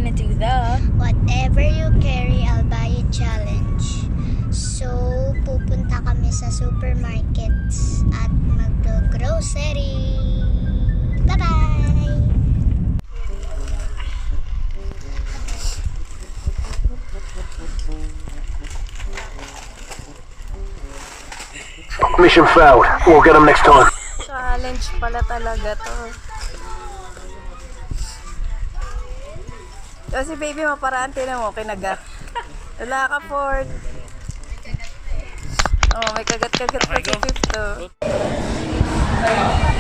gonna do the Whatever you carry, I'll buy you challenge. So, pupunta kami sa supermarkets at mag-grocery. Bye-bye! Mission failed. We'll get them next time. challenge pala talaga to. Kasi baby, maparaan, tinan mo, kinagat. Wala ka, Ford. Oh, may kagat-kagat pa sa fifth.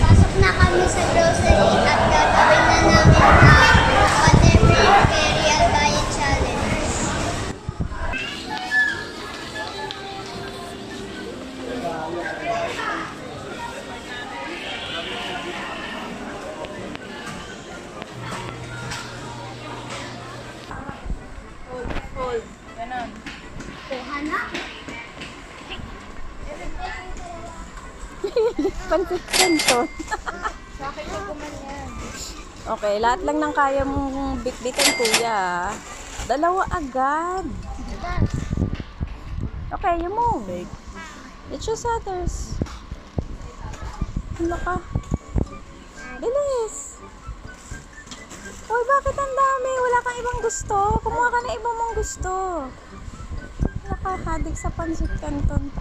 Pasok na kami sa grocery at gagawin na namin ang whatever you carry, I'll buy you challenge. Hold. Ganon. Kuha na. Pansit canton. Sa akin ko yan. Okay, lahat lang ng kaya mong bitbitan, kuya. Dalawa agad. Okay, you move. It's just others. Hala ka. Bilis. Uy, bakit ang dami? Wala kang ibang gusto? Kumuha ka na ibang mong gusto. Wala ka, hadik sa pansit canton.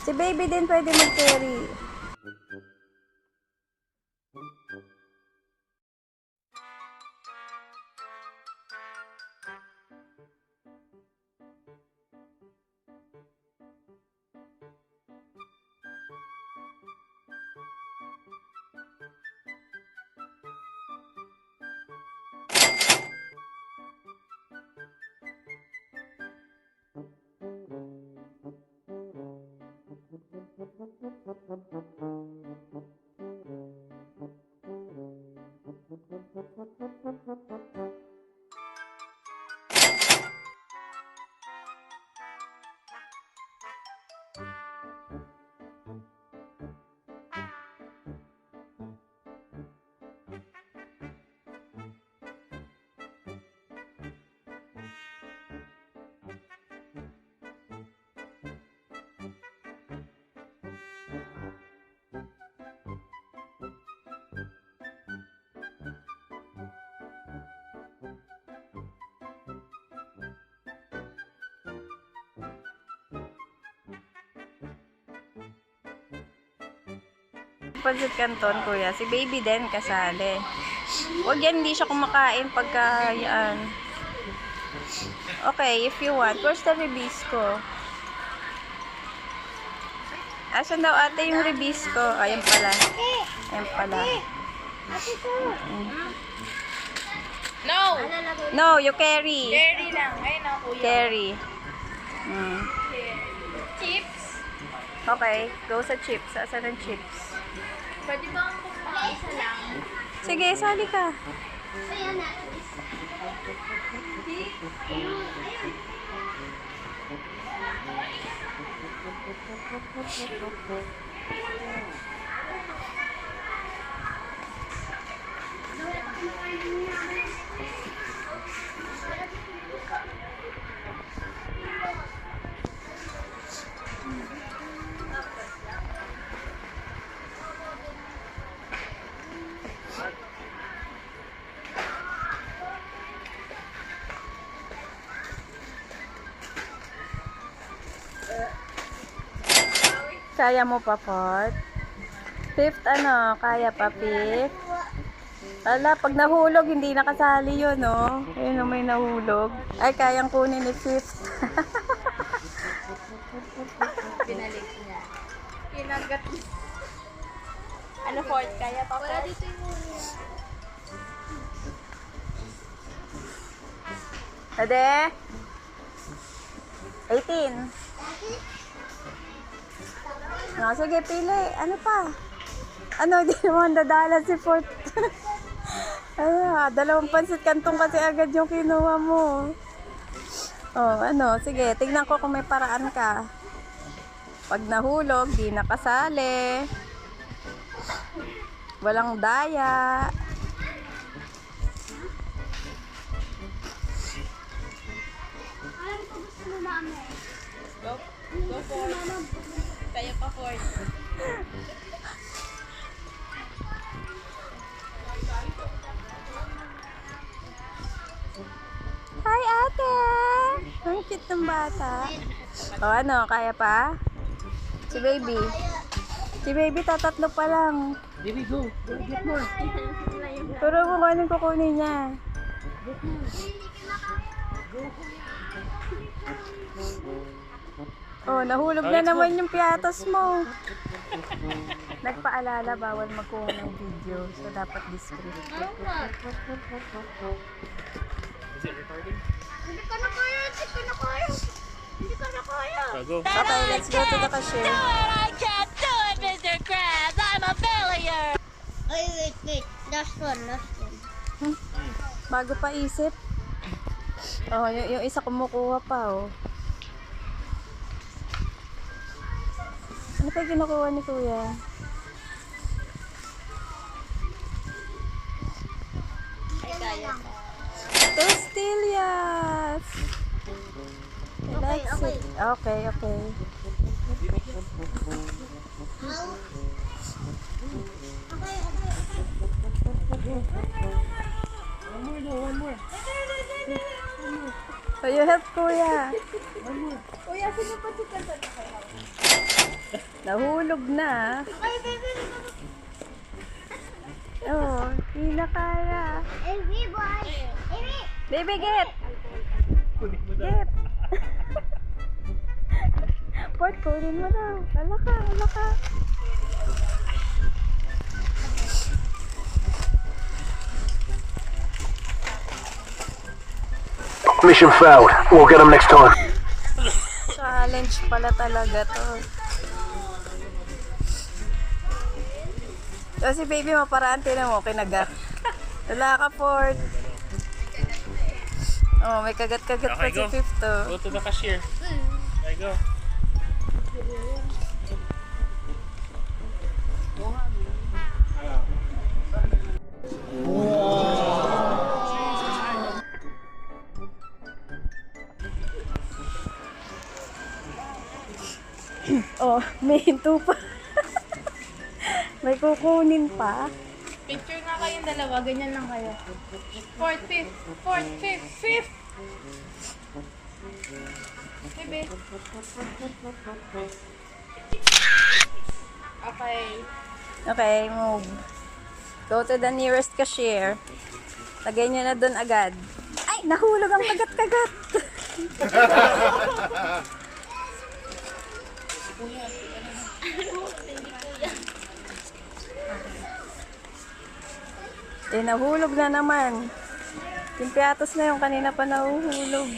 Si baby din pwede mag-carry. Pansit canton, kuya. Si baby din kasali. Huwag yan, hindi siya kumakain pagka yan. Okay, if you want. Where's the ribisco? Asan daw ate yung ribisco? Ayan pala. Ayan pala. No! No, you carry. Carry lang. Ayun na, kuya. Carry. Chips? Okay, go sa chips. Asan ang chips? Pwede ba ang isa lang? Sige, sali ka. Ayan na. Kaya mo pa, fourth? Fifth, ano? Kaya pa, fifth? Ala, pag nahulog, hindi nakasali yun, no? Ayun, may nahulog. Ay, kayang kunin ni fifth. Binalik niya. Kinagat. Ano, fourth? Kaya pa, fourth? Wala dito yung Ade? 18. No, sige, pili. Ano pa? Ano, di naman dadala si fourth. Dalawang pansit kantong kasi agad yung kinuha mo. Oh, ano, sige, tignan ko kung may paraan ka. Pag nahulog, di nakasali. Walang daya. Go for it. Kaya pa for it. Hi, ate! Ang cute ng bata. O ano, kaya pa? Si baby. Si baby, tatatlo pa lang. Baby, go. Go, get more. Turo mo kung anong kukunin niya. Oh, nahulog na naman yung piatos mo. Nagpaalala, bawal magkuha ng video. So, dapat discreet. Is it recording? Hindi ka na kaya, hindi ka na kaya. Hindi ka na kaya. Go. Okay, let's go to the cashier. I can't do it, Mr. Krabs. I'm a failure. Ay, wait. Last one. Bago pa isip. Oh, yung isa kumukuha pa, oh. Ano pa yung kinukuha ni Kuya? Ay, kaya pa. Tostillas! That's it. Okay. One more. So, you help Kuya. Kuya, sino pa si Kanta na kayo? Nahulog na. Oh, hindi na kaya. Every boy. Baby, get! Get! Port, kunin mo daw. Hala ka. Mission failed. We'll get them next time. Challenge pala talaga to. Kasi baby, maparaan tinan mo, kinagat. Wala ka, Ford. Oh, may kagat-kagat pa Okay, si go. Fifth. Go to the cashier. Okay, go. Oh, may hinto pa. May kukunin pa. Picture nga kayong dalawa, ganyan lang kayo. Fourth, fifth. Bebe. Okay. Okay, move. Go to the nearest cashier. Lagay nyo na doon agad. Ay, nahulog ang kagat-kagat. Nahulog na naman. Yung piatos na yung kanina pa nahuhulog.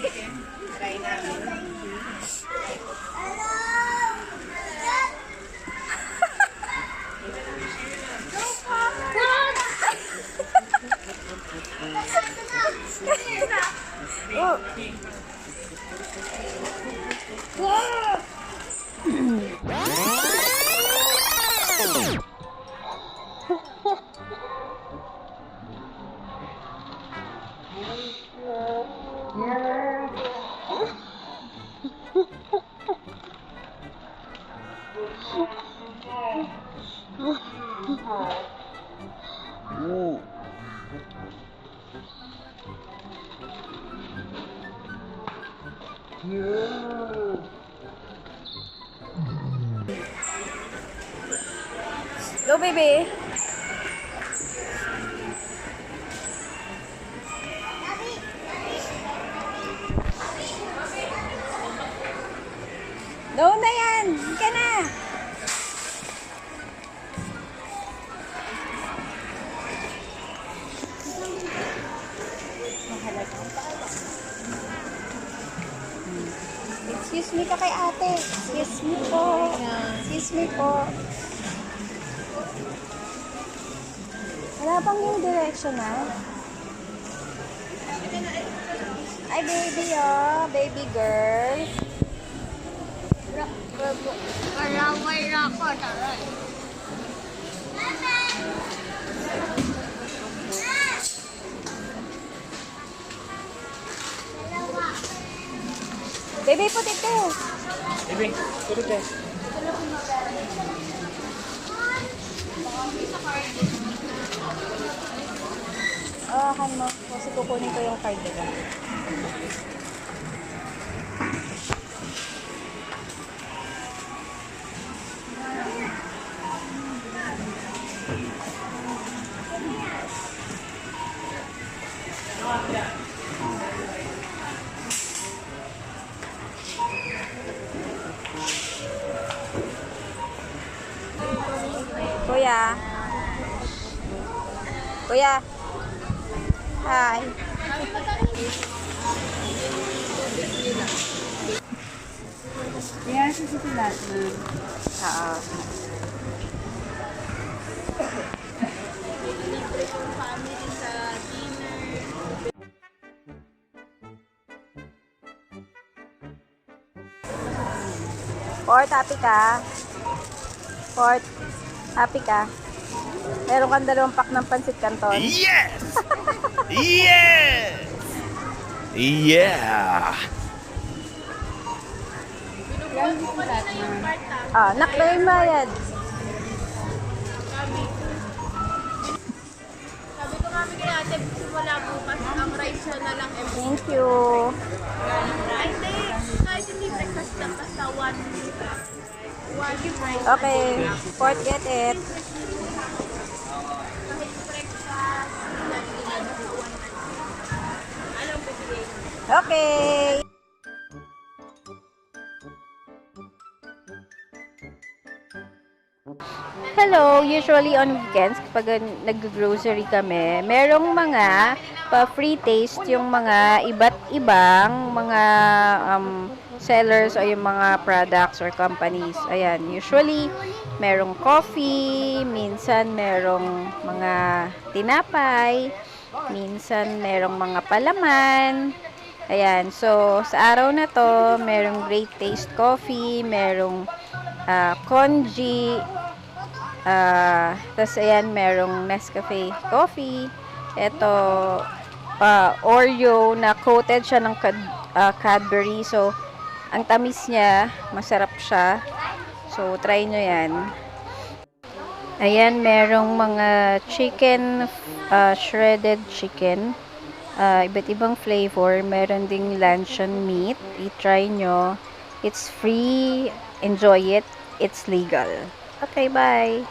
Oh. Go, baby. Doon na yan. Hindi ka na. Excuse me ka kay ate. Excuse me po. Excuse me po. Wala pang yung directional. Ay, baby, oh. Baby girl. Maraway na ako, taray. Baby, put it there. Baby, put it there. Oh, kan mo. Kasi kukunin ko yung card nila. Kuya. Kuya. Hi. Yes, ito si Latman. Oo. Port, happy ka? Port, happy ka? Meron kang 2 pack ng pansit canton. Yes! Yes! Yeah! Yan, ito si Latman. Ah, nakbay bayad. Sabi ko kami kay ate, simula bukas, ang rice na lang every Thank you. I think, kahit hindi breakfast lang, basta one rice. Okay, Port, get it. Kahit breakfast, lunch, dinner, basta one rice. Anong bibigay? Okay. Hello, usually on weekends kapag nag-grocery kami, merong mga pa-free taste yung mga iba't ibang mga sellers o yung mga products or companies. Ayan, usually merong coffee, minsan merong mga tinapay, minsan merong mga palaman. Ayan, so sa araw na to, merong Great Taste Coffee, merong Konji, tas ayan, merong Nescafe Coffee. Ito, Oreo na coated siya ng Cadbury. So, ang tamis niya, masarap siya. So, try nyo yan. Ayan, merong mga chicken, shredded chicken. Iba't ibang flavor. Meron ding luncheon meat. I-try nyo. It's free. Enjoy it. It's legal. Okay, bye!